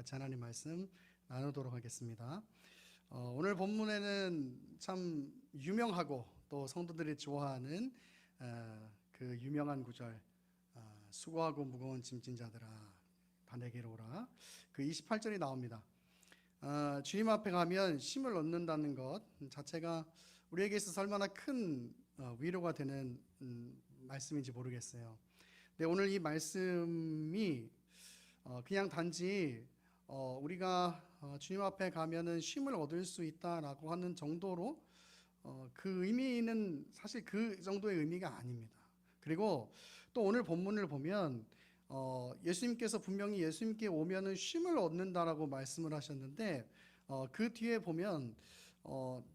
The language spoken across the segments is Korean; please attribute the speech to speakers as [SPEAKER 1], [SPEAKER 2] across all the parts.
[SPEAKER 1] 같이 하나님 말씀 나누도록 하겠습니다. 오늘 본문에는 참 유명하고 또 성도들이 좋아하는 그 유명한 구절, 수고하고 무거운 짐진 자들아 다 내게로 오라, 그 28절이 나옵니다. 주님 앞에 가면 쉼을 얻는다는 것 자체가 우리에게 있어서 얼마나 큰 위로가 되는 말씀인지 모르겠어요. 근데 오늘 이 말씀이 그냥 단지 우리가 주님 앞에 가면은 쉼을 얻을 수 있다라고 하는 정도로 그 의미는 사실 그 정도의 의미가 아닙니다. 그리고 또 오늘 본문을 보면 예수님께서 분명히 예수님께 오면은 쉼을 얻는다라고 말씀을 하셨는데 그 뒤에 보면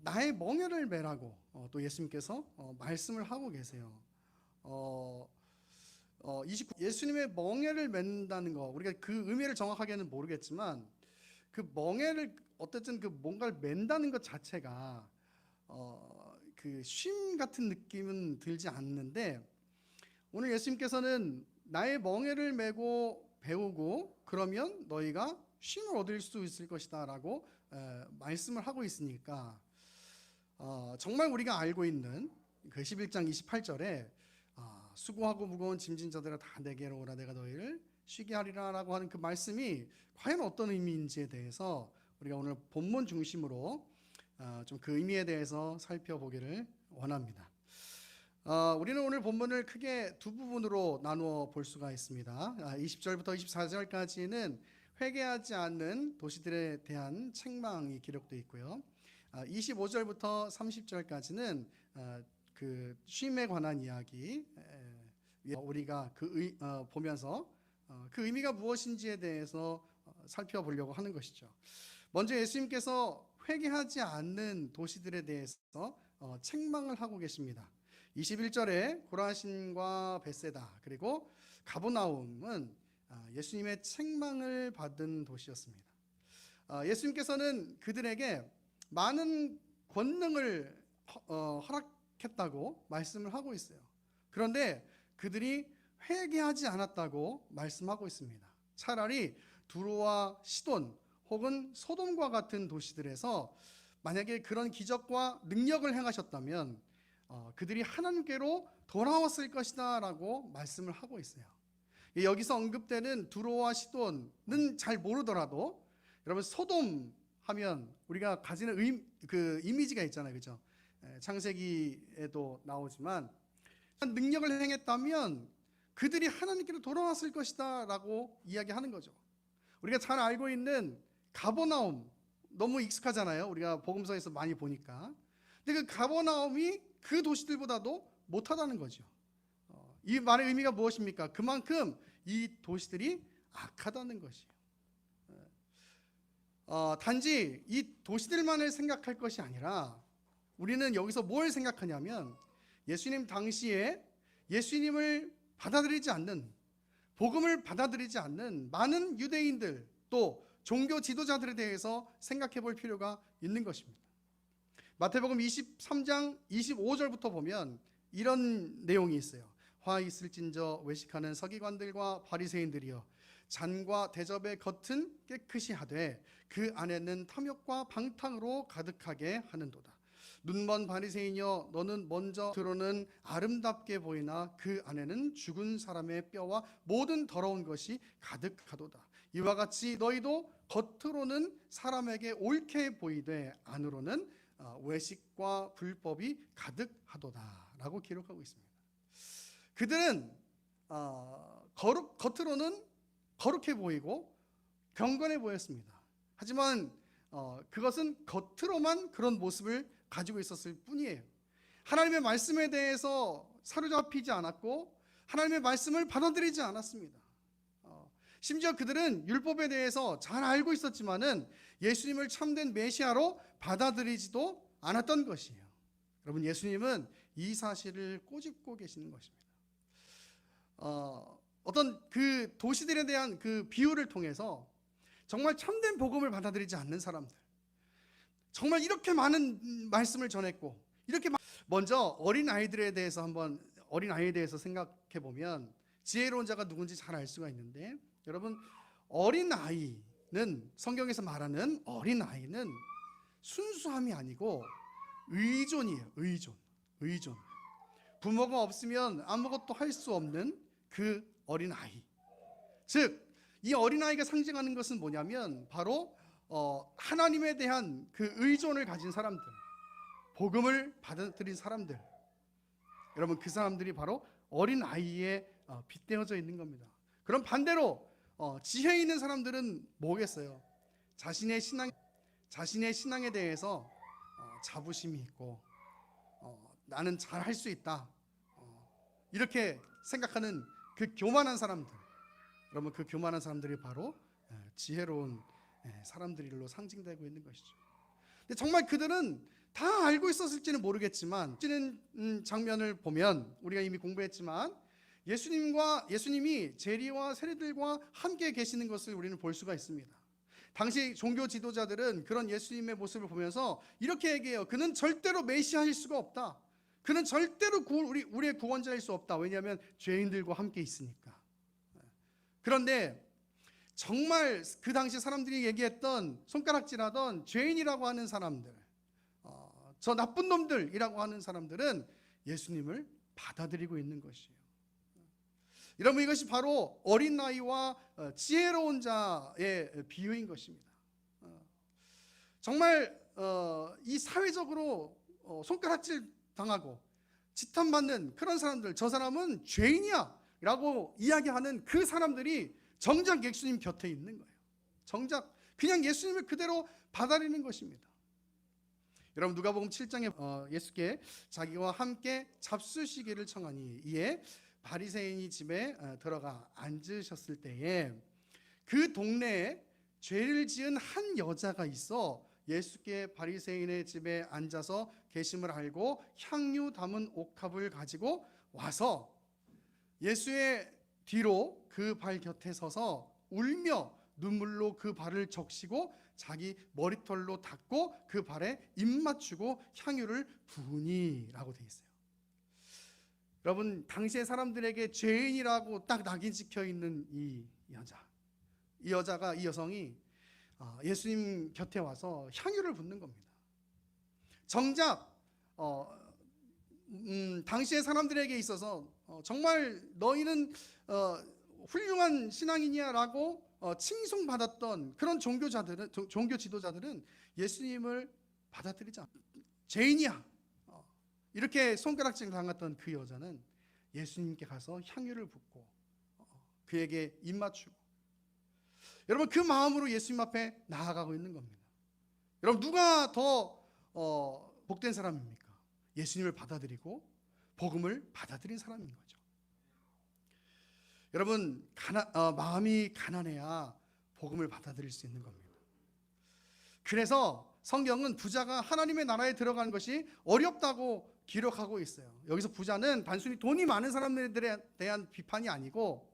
[SPEAKER 1] 나의 멍에를 매라고 또 예수님께서 말씀을 하고 계세요. 29, 예수님의 멍에를 맨다는 거, 우리가 그 의미를 정확하게는 모르겠지만 그 멍에를 어쨌든 그 뭔가를 맨다는 것 자체가 그 쉼 같은 느낌은 들지 않는데, 오늘 예수님께서는 나의 멍에를 메고 배우고 그러면 너희가 쉼을 얻을 수 있을 것이다 라고 말씀을 하고 있으니까 정말 우리가 알고 있는 그 11장 28절에 수고하고 무거운 짐진 자들아 다 내게로 오라 내가 너희를 쉬게 하리라 라고 하는 그 말씀이 과연 어떤 의미인지에 대해서 우리가 오늘 본문 중심으로 좀 그 의미에 대해서 살펴보기를 원합니다. 우리는 오늘 본문을 크게 두 부분으로 나누어 볼 수가 있습니다. 20절부터 24절까지는 회개하지 않는 도시들에 대한 책망이 기록되어 있고요. 25절부터 30절까지는 그 쉼에 관한 이야기, 우리가 보면서 그 의미가 무엇인지에 대해서 살펴보려고 하는 것이죠. 먼저 예수님께서 회개하지 않는 도시들에 대해서 책망을 하고 계십니다. 21절에 고라신과 벳세다 그리고 가버나움은 예수님의 책망을 받은 도시였습니다. 예수님께서는 그들에게 많은 권능을 허락했다고 말씀을 하고 있어요. 그런데 그들이 회개하지 않았다고 말씀하고 있습니다. 차라리 두로와 시돈 혹은 소돔과 같은 도시들에서 만약에 그런 기적과 능력을 행하셨다면 그들이 하나님께로 돌아왔을 것이다 라고 말씀을 하고 있어요. 여기서 언급되는 두로와 시돈은 잘 모르더라도 여러분 소돔 하면 우리가 가지는 그 이미지가 있잖아요, 그죠? 창세기에도 나오지만 능력을 행했다면 그들이 하나님께로 돌아왔을 것이다 라고 이야기하는 거죠. 우리가 잘 알고 있는 가버나움 너무 익숙하잖아요. 우리가 복음서에서 많이 보니까. 근데 그 가버나움이 그 도시들보다도 못하다는 거죠. 이 말의 의미가 무엇입니까? 그만큼 이 도시들이 악하다는 것이에요. 단지 이 도시들만을 생각할 것이 아니라 우리는 여기서 뭘 생각하냐면 예수님 당시에 예수님을 받아들이지 않는, 복음을 받아들이지 않는 많은 유대인들 또 종교 지도자들에 대해서 생각해 볼 필요가 있는 것입니다. 마태복음 23장 25절부터 보면 이런 내용이 있어요. 화 있을진저 외식하는 서기관들과 바리새인들이여 잔과 대접의 겉은 깨끗이 하되 그 안에는 탐욕과 방탕으로 가득하게 하는도다. 눈먼 바리새인이여 너는 먼저 들어는 아름답게 보이나 그 안에는 죽은 사람의 뼈와 모든 더러운 것이 가득하도다. 이와 같이 너희도 겉으로는 사람에게 옳게 보이되 안으로는 외식과 불법이 가득하도다 라고 기록하고 있습니다. 그들은 겉으로는 거룩해 보이고 경건해 보였습니다. 하지만 그것은 겉으로만 그런 모습을 가지고 있었을 뿐이에요. 하나님의 말씀에 대해서 사로잡히지 않았고 하나님의 말씀을 받아들이지 않았습니다. 심지어 그들은 율법에 대해서 잘 알고 있었지만은 예수님을 참된 메시아로 받아들이지도 않았던 것이에요. 여러분, 예수님은 이 사실을 꼬집고 계시는 것입니다. 어떤 그 도시들에 대한 그 비유를 통해서 정말 참된 복음을 받아들이지 않는 사람들, 정말 이렇게 많은 말씀을 전했고 이렇게 먼저 어린아이들에 대해서 한번 어린아이에 대해서 생각해 보면 지혜로운 자가 누군지 잘 알 수가 있는데, 여러분 어린아이 성경에서 말하는 어린 아이는 순수함이 아니고 의존이에요. 의존. 부모가 없으면 아무것도 할 수 없는 그 어린 아이. 즉, 이 어린 아이가 상징하는 것은 뭐냐면 바로 하나님에 대한 그 의존을 가진 사람들, 복음을 받아들인 사람들. 여러분, 그 사람들이 바로 어린 아이에 빗대어져 있는 겁니다. 그럼 반대로 지혜 있는 사람들은 뭐겠어요? 자신의 신앙에 대해서 자부심이 있고 나는 잘할 수 있다, 이렇게 생각하는 그 교만한 사람들. 여러분, 그 교만한 사람들이 바로 지혜로운 사람들로 상징되고 있는 것이죠. 근데 정말 그들은 다 알고 있었을지는 모르겠지만, 장면을 보면 우리가 이미 공부했지만 예수님이 제리와 세리들과 함께 계시는 것을 우리는 볼 수가 있습니다. 당시 종교 지도자들은 그런 예수님의 모습을 보면서 이렇게 얘기해요. 그는 절대로 메시아일 수가 없다. 그는 절대로 우리의 구원자일 수 없다. 왜냐하면 죄인들과 함께 있으니까. 그런데 정말 그 당시 사람들이 얘기했던, 손가락질하던 죄인이라고 하는 사람들, 저 나쁜 놈들이라고 하는 사람들은 예수님을 받아들이고 있는 것이에요. 여러분, 이것이 바로 어린 나이와 지혜로운 자의 비유인 것입니다. 정말 이 사회적으로 손가락질 당하고 지탄받는 그런 사람들, 저 사람은 죄인이야 라고 이야기하는 그 사람들이 정작 예수님 곁에 있는 거예요. 정작 그냥 예수님을 그대로 받아들이는 것입니다. 여러분, 누가복음 7장에 예수께 자기와 함께 잡수시기를 청하니 이에 바리새인이 집에 들어가 앉으셨을 때에 그 동네에 죄를 지은 한 여자가 있어 예수께 바리새인의 집에 앉아서 계심을 알고 향유 담은 옥합을 가지고 와서 예수의 뒤로 그 발 곁에 서서 울며 눈물로 그 발을 적시고 자기 머리털로 닦고 그 발에 입 맞추고 향유를 부으니라고 되어 있어요. 여러분, 당시의 사람들에게 죄인이라고 딱 낙인 찍혀 있는 이 여성이 예수님 곁에 와서 향유를 붓는 겁니다. 정작 당시의 사람들에게 있어서 정말 너희는 훌륭한 신앙이냐라고 칭송받았던 그런 종교 지도자들은 예수님을 받아들이지 않아요. 죄인이야, 이렇게 손가락질 당했던 그 여자는 예수님께 가서 향유를 붓고 그에게 입 맞추고, 여러분, 그 마음으로 예수님 앞에 나아가고 있는 겁니다. 여러분, 누가 더 복된 사람입니까? 예수님을 받아들이고 복음을 받아들인 사람인 거죠. 여러분, 마음이 가난해야 복음을 받아들일 수 있는 겁니다. 그래서 성경은 부자가 하나님의 나라에 들어가는 것이 어렵다고 기록하고 있어요. 여기서 부자는 단순히 돈이 많은 사람들에 대한 비판이 아니고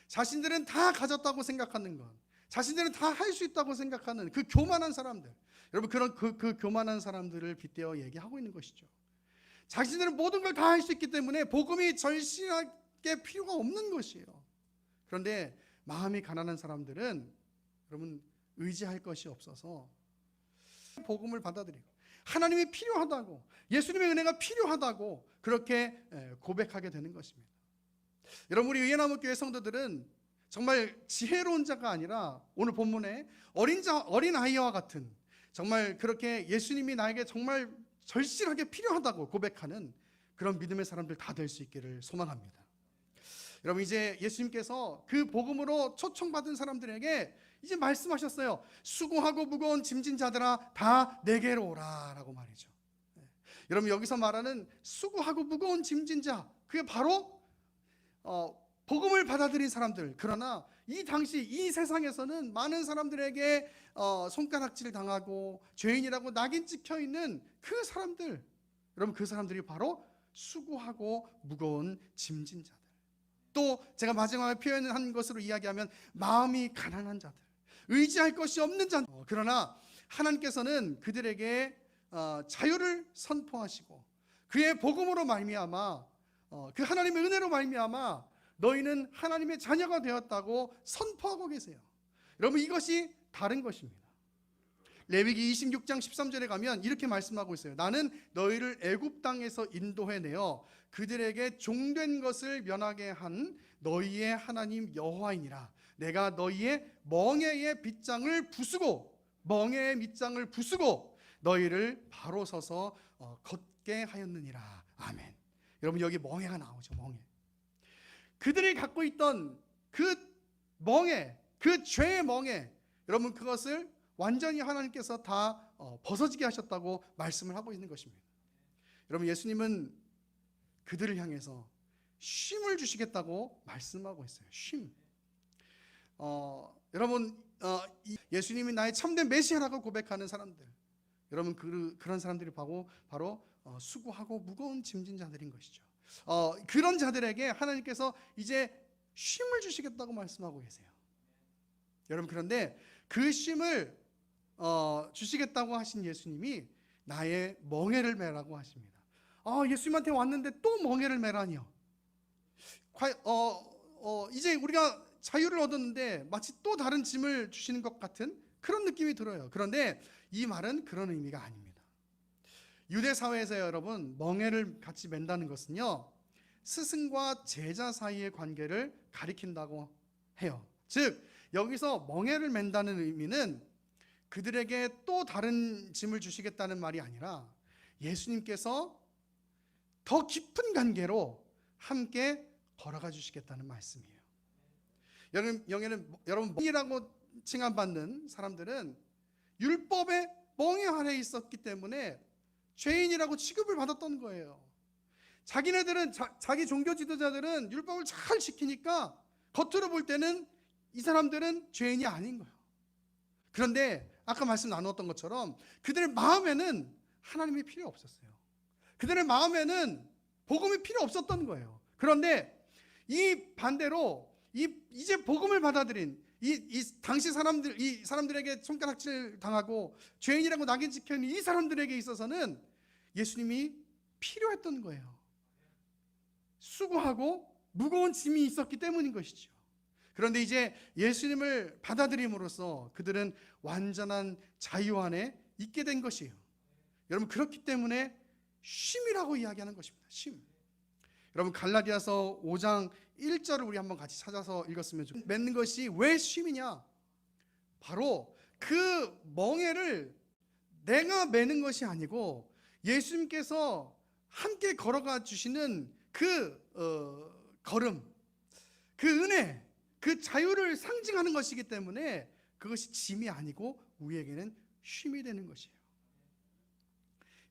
[SPEAKER 1] 자신들은 다 가졌다고 생각하는 것, 자신들은 다 할 수 있다고 생각하는 그 교만한 사람들, 여러분, 그런 그 교만한 사람들을 빗대어 얘기하고 있는 것이죠. 자신들은 모든 걸 다 할 수 있기 때문에 복음이 절실하게 필요가 없는 것이에요. 그런데 마음이 가난한 사람들은 여러분 의지할 것이 없어서 복음을 받아들이고 하나님이 필요하다고, 예수님의 은혜가 필요하다고 그렇게 고백하게 되는 것입니다. 여러분, 우리 의예나무교회 성도들은 정말 지혜로운 자가 아니라 오늘 본문에 어린 아이와 같은, 정말 그렇게 예수님이 나에게 정말 절실하게 필요하다고 고백하는 그런 믿음의 사람들 다 될 수 있기를 소망합니다. 여러분, 이제 예수님께서 그 복음으로 초청받은 사람들에게 이제 말씀하셨어요. 수고하고 무거운 짐진 자들아 다 내게로 오라 라고 말이죠. 여러분, 여기서 말하는 수고하고 무거운 짐진 자, 그게 바로 복음을 받아들인 사람들. 그러나 이 당시 이 세상에서는 많은 사람들에게 손가락질 당하고 죄인이라고 낙인 찍혀 있는 그 사람들, 여러분, 그 사람들이 바로 수고하고 무거운 짐진 자들. 또 제가 마지막에 표현한 것으로 이야기하면 마음이 가난한 자들, 의지할 것이 없는 자들. 그러나 하나님께서는 그들에게 자유를 선포하시고 그의 복음으로 말미암아, 그 하나님의 은혜로 말미암아 너희는 하나님의 자녀가 되었다고 선포하고 계세요. 여러분, 이것이 다른 것입니다. 레위기 26장 13절에 가면 이렇게 말씀하고 있어요. 나는 너희를 애굽 땅에서 인도해내어 그들에게 종된 것을 면하게 한 너희의 하나님 여호와이니라. 내가 너희의 멍에의 빗장을 부수고 멍에의 밑장을 부수고 너희를 바로 서서 걷게 하였느니라. 아멘. 여러분, 여기 멍에가 나오죠. 멍에. 그들이 갖고 있던 그 멍에, 그 죄의 멍에, 여러분, 그것을 완전히 하나님께서 다 벗어지게 하셨다고 말씀을 하고 있는 것입니다. 여러분, 예수님은 그들을 향해서 쉼을 주시겠다고 말씀하고 있어요. 쉼. 여러분, 예수님이 나의 참된 메시아라고 고백하는 사람들, 여러분, 그런 사람들이 바로 수고하고 무거운 짐진 자들인 것이죠. 그런 자들에게 하나님께서 이제 쉼을 주시겠다고 말씀하고 계세요. 여러분, 그런데 그 쉼을 주시겠다고 하신 예수님이 나의 멍에를 매라고 하십니다. 예수님한테 왔는데 또 멍에를 매라니요. 이제 우리가 자유를 얻었는데 마치 또 다른 짐을 주시는 것 같은 그런 느낌이 들어요. 그런데 이 말은 그런 의미가 아닙니다. 유대 사회에서 여러분, 멍에를 같이 맨다는 것은요, 스승과 제자 사이의 관계를 가리킨다고 해요. 즉, 여기서 멍에를 맨다는 의미는 그들에게 또 다른 짐을 주시겠다는 말이 아니라 예수님께서 더 깊은 관계로 함께 걸어가 주시겠다는 말씀이에요. 여러분, 멍이라고 칭함받는 사람들은 율법의 멍에 아래에 있었기 때문에 죄인이라고 취급을 받았던 거예요. 자기네들은 자기 종교 지도자들은 율법을 잘 지키니까 겉으로 볼 때는 이 사람들은 죄인이 아닌 거예요. 그런데 아까 말씀 나누었던 것처럼 그들의 마음에는 하나님이 필요 없었어요. 그들의 마음에는 복음이 필요 없었던 거예요. 그런데 이 반대로 이제 복음을 받아들인 당시 이 사람들에게 손가락질 당하고 죄인이라고 낙인 찍혀 있는 이 사람들에게 있어서는 예수님이 필요했던 거예요. 수고하고 무거운 짐이 있었기 때문인 것이죠. 그런데 이제 예수님을 받아들임으로써 그들은 완전한 자유 안에 있게 된 것이에요. 여러분, 그렇기 때문에 쉼이라고 이야기하는 것입니다. 쉼. 여러분, 갈라디아서 5장 1절을 우리 한번 같이 찾아서 읽었으면 좋겠습니다. 맺는 것이 왜 쉼이냐? 바로 그 멍에를 내가 매는 것이 아니고 예수님께서 함께 걸어가 주시는 그 걸음, 그 은혜, 그 자유를 상징하는 것이기 때문에 그것이 짐이 아니고 우리에게는 쉼이 되는 것이에요.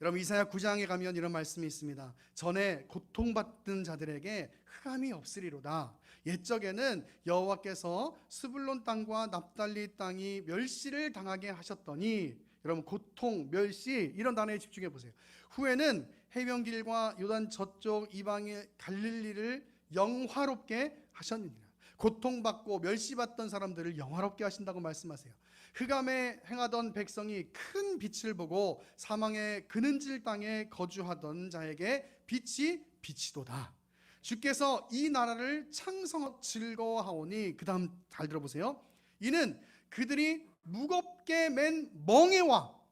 [SPEAKER 1] 여러분, 이사야 9장에 가면 이런 말씀이 있습니다. 전에 고통받는 자들에게 흑암이 없으리로다. 옛적에는 여호와께서 스불론 땅과 납달리 땅이 멸시를 당하게 하셨더니, 여러분, 고통, 멸시, 이런 단어에 집중해 보세요. 후에는 해변길과 요단 저쪽 이방의 갈릴리를 영화롭게 하셨느니라. 고통받고 멸시받던 사람들을 영화롭게 하신다고 말씀하세요. 흑암에 행하던 백성이 큰 빛을 보고 사망의 그는질 땅에 거주하던 자에게 빛이 비치도다. 주께서 이 나라를 창성하고 즐거워하오니, 그 다음 잘 들어보세요. 이는 그들이 무겁게 맨 멍에와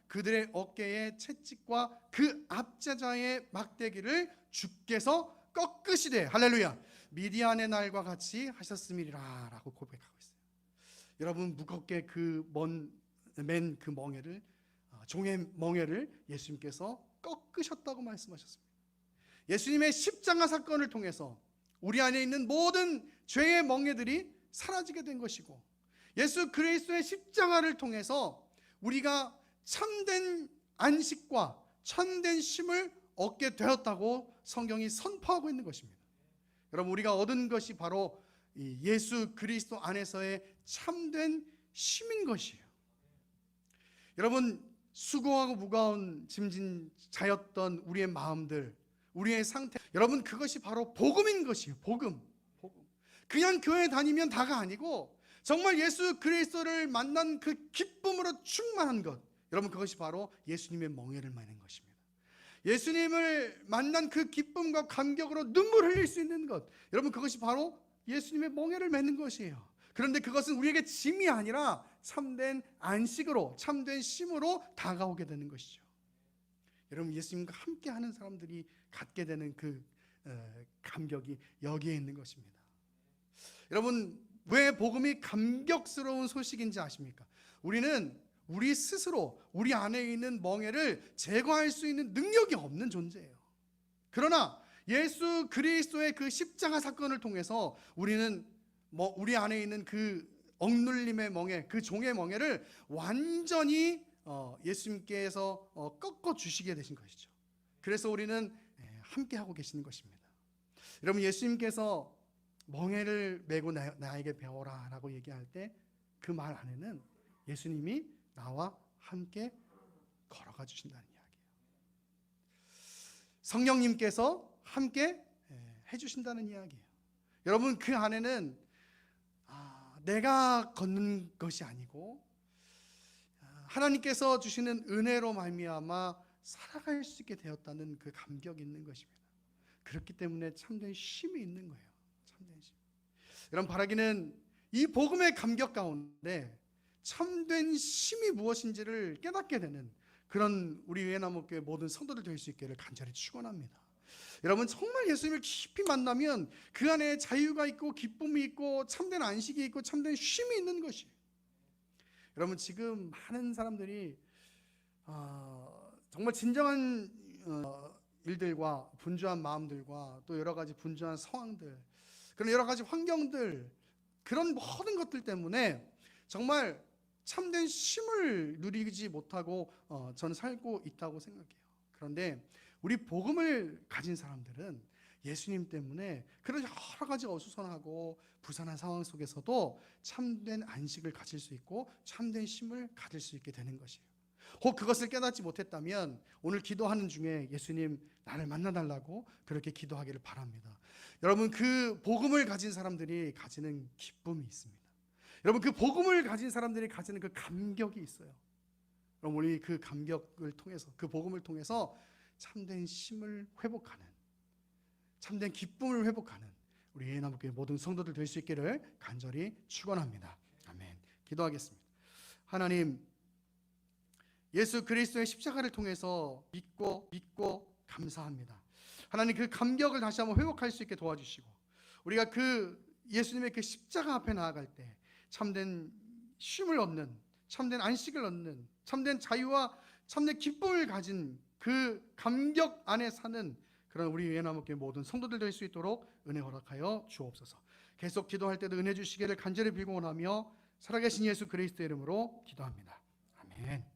[SPEAKER 1] 그들의 어깨의 채찍과 그 압제자의 막대기를 주께서 꺾으시되, 할렐루야, 미디안의 날과 같이 하셨음이라 라고 고백하고 있어요. 여러분, 무겁게 맨 그 멍에를, 종의 멍에를 예수님께서 꺾으셨다고 말씀하셨습니다. 예수님의 십자가 사건을 통해서 우리 안에 있는 모든 죄의 멍에들이 사라지게 된 것이고, 예수 그리스도의 십자가를 통해서 우리가 참된 안식과 참된 쉼을 얻게 되었다고 성경이 선포하고 있는 것입니다. 여러분, 우리가 얻은 것이 바로 이 예수 그리스도 안에서의 참된 쉼인 것이에요. 여러분, 수고하고 무거운 짐진 자였던 우리의 마음들, 우리의 상태, 여러분, 그것이 바로 복음인 것이에요. 복음. 그냥 교회 다니면 다가 아니고 정말 예수 그리스도를 만난 그 기쁨으로 충만한 것, 여러분, 그것이 바로 예수님의 멍에를 매는 것입니다. 예수님을 만난 그 기쁨과 감격으로 눈물 흘릴 수 있는 것, 여러분, 그것이 바로 예수님의 멍에를 매는 것이에요. 그런데 그것은 우리에게 짐이 아니라 참된 안식으로, 참된 쉼으로 다가오게 되는 것이죠. 여러분, 예수님과 함께 하는 사람들이 갖게 되는 그 감격이 여기에 있는 것입니다. 여러분, 왜 복음이 감격스러운 소식인지 아십니까? 우리는 우리 스스로 우리 안에 있는 멍에를 제거할 수 있는 능력이 없는 존재예요. 그러나 예수 그리스도의 그 십자가 사건을 통해서 우리는 우리 안에 있는 그 억눌림의 멍에, 그 종의 멍에를 완전히 예수님께서 꺾어 주시게 되신 것이죠. 그래서 우리는 함께 하고 계시는 것입니다. 여러분, 예수님께서 멍에를 메고 나에게 배워라 라고 얘기할 때 그 말 안에는 예수님이 나와 함께 걸어가 주신다는 이야기예요. 성령님께서 함께 해주신다는 이야기예요. 여러분, 그 안에는 내가 걷는 것이 아니고 하나님께서 주시는 은혜로 말미암아 살아갈 수 있게 되었다는 그 감격이 있는 것입니다. 그렇기 때문에 참된 쉼이 있는 거예요. 참된 쉼. 여러분, 바라기는 이 복음의 감격 가운데 참된 쉼이 무엇인지를 깨닫게 되는 그런 우리 유엔나무교회 모든 성도들 될 수 있기를 간절히 축원합니다. 여러분, 정말 예수님을 깊이 만나면 그 안에 자유가 있고 기쁨이 있고 참된 안식이 있고 참된 쉼이 있는 것이에요. 여러분, 지금 많은 사람들이 정말 진정한 일들과 분주한 마음들과 또 여러 가지 분주한 상황들, 그런 여러 가지 환경들, 그런 모든 것들 때문에 정말 참된 쉼을 누리지 못하고 저는 살고 있다고 생각해요. 그런데 우리 복음을 가진 사람들은 예수님 때문에 그런 여러 가지 어수선하고 부산한 상황 속에서도 참된 안식을 가질 수 있고 참된 쉼을 가질 수 있게 되는 것이에요. 혹 그것을 깨닫지 못했다면 오늘 기도하는 중에 예수님 나를 만나달라고 그렇게 기도하기를 바랍니다. 여러분, 그 복음을 가진 사람들이 가지는 기쁨이 있습니다. 여러분, 그 복음을 가진 사람들이 가지는 그 감격이 있어요. 그럼 우리 그 감격을 통해서, 그 복음을 통해서 참된 쉼을 회복하는, 참된 기쁨을 회복하는 우리 예나무교회 모든 성도들 될 수 있기를 간절히 축원합니다. 아멘. 기도하겠습니다. 하나님, 예수 그리스도의 십자가를 통해서 믿고 감사합니다. 하나님, 그 감격을 다시 한번 회복할 수 있게 도와주시고 우리가 그 예수님의 그 십자가 앞에 나아갈 때 참된 쉼을 얻는, 참된 안식을 얻는, 참된 자유와 참된 기쁨을 가진 그 감격 안에 사는 그런 우리 예나무교회 모든 성도들 될 수 있도록 은혜 허락하여 주옵소서. 계속 기도할 때도 은혜 주시기를 간절히 빌고 원하며 살아계신 예수 그리스도의 이름으로 기도합니다. 아멘.